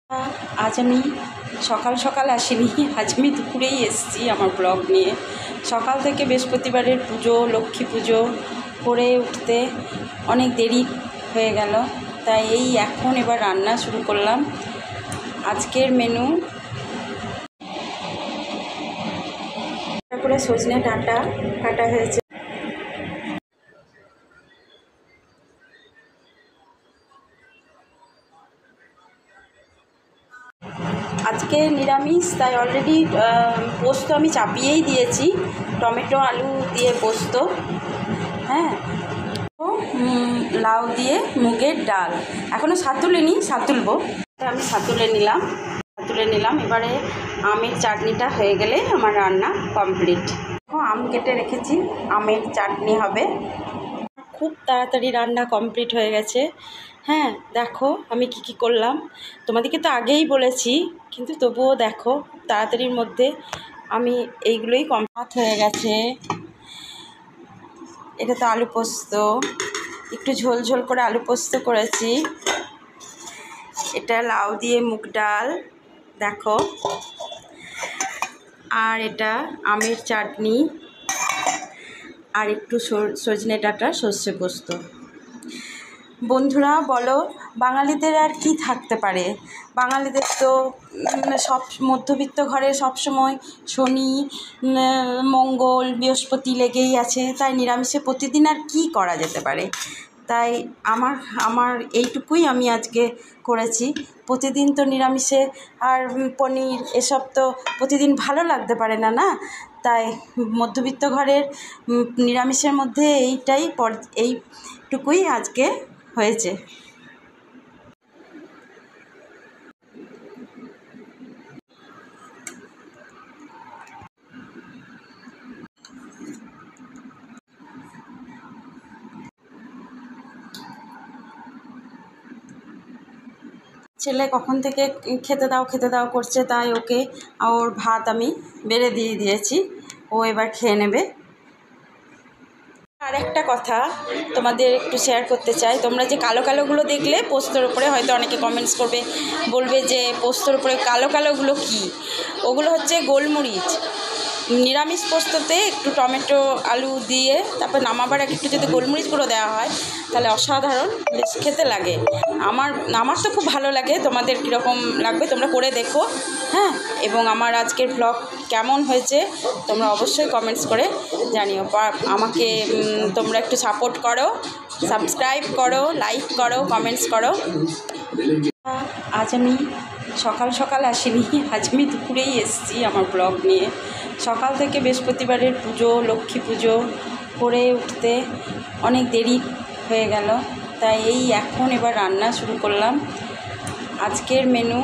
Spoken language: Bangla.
আজ আমি সকাল সকাল আসিনি, আজ আমি দুপুরেই এসেছি আমার ব্লগ নিয়ে। সকাল থেকে বৃহস্পতিবারের পুজো, লক্ষ্মী পুজো করে উঠতে অনেক দেরি হয়ে গেল, তাই এই এখন এবার রান্না শুরু করলাম। আজকের মেনু করে সজনে ডাঁটা কাটা হয়েছে। আজকে নিরামিষ, তাই অলরেডি পোস্ত আমি চাপিয়েই দিয়েছি, টমেটো আলু দিয়ে পোস্ত। হ্যাঁ, লাউ দিয়ে মুগের ডাল, এখনও সাতুলিনি, সাতুলবো। আমি সাতুলে নিলাম। এবারে আমের চাটনিটা হয়ে গেলে আমার রান্না কমপ্লিট। আম কেটে রেখেছি, আমের চাটনি হবে। খুব তাড়াতাড়ি রান্না কমপ্লিট হয়ে গেছে। হ্যাঁ, দেখো আমি কি করলাম, তোমাদেরকে তো আগেই বলেছি, কিন্তু তবুও দেখো তাড়াতাড়ির মধ্যে আমি এইগুলোই কমপ্লিট হয়ে গেছে। এটা তো আলু পোস্ত, একটু ঝোল ঝোল করে আলু পোস্ত করেছি। এটা লাউ দিয়ে মুগ ডাল দেখো, আর এটা আমের চাটনি, আর একটু সজনে ডাঁটা সর্ষে পোস্ত। বন্ধুরা বলো, বাঙালিদের আর কি থাকতে পারে? বাঙালিদের তো সব মধ্যবিত্ত ঘরে সবসময় শনি, মঙ্গল, বৃহস্পতি লেগেই আছে, তাই নিরামিষে প্রতিদিন আর কি করা যেতে পারে? তাই আমার এইটুকুই আমি আজকে করেছি। প্রতিদিন তো নিরামিষে আর পনির এসব তো প্রতিদিন ভালো লাগতে পারে না, না? তাই মধ্যবিত্ত ঘরের নিরামিষের মধ্যে এইটুকুই আজকে হয়েছে। ছেলে কখন থেকে খেতে দাও করছে, তাই ওর ভাত আমি বেড়ে দিয়ে দিয়েছি, ও এবার খেয়ে নেবে। আর একটা কথা তোমাদের একটু শেয়ার করতে চাই, তোমরা যে কালো কালোগুলো দেখলে পোস্তর উপরে, হয়তো অনেকে কমেন্টস করবে, বলবে যে পোস্তর উপরে কালো কালোগুলো কী? ওগুলো হচ্ছে গোলমরিচ। নিরামিষ পোস্ততে একটু টমেটো আলু দিয়ে তারপর নামাবার একটু যদি গোলমরিচ গুঁড়ো দেওয়া হয়, তাহলে অসাধারণ বেশ খেতে লাগে। আমার তো খুব ভালো লাগে, তোমাদের কীরকম লাগবে তোমরা করে দেখো। হ্যাঁ, এবং আমার আজকের ব্লগ কেমন হয়েছে তোমরা অবশ্যই কমেন্টস করে জানিও। আমাকে তোমরা একটু সাপোর্ট করো, সাবস্ক্রাইব করো, লাইক করো, কমেন্টস করো। আজ আমি সকাল সকাল আসিনি, আজ আমি দুপুরেই এসেছি আমার ব্লগ নিয়ে। সকাল থেকে বৃহস্পতিবারের পুজো, লক্ষ্মী পুজো করে উঠতে অনেক দেরি হয়ে গেল, তাই এই এখন এবার রান্না শুরু করলাম। আজকের মেনু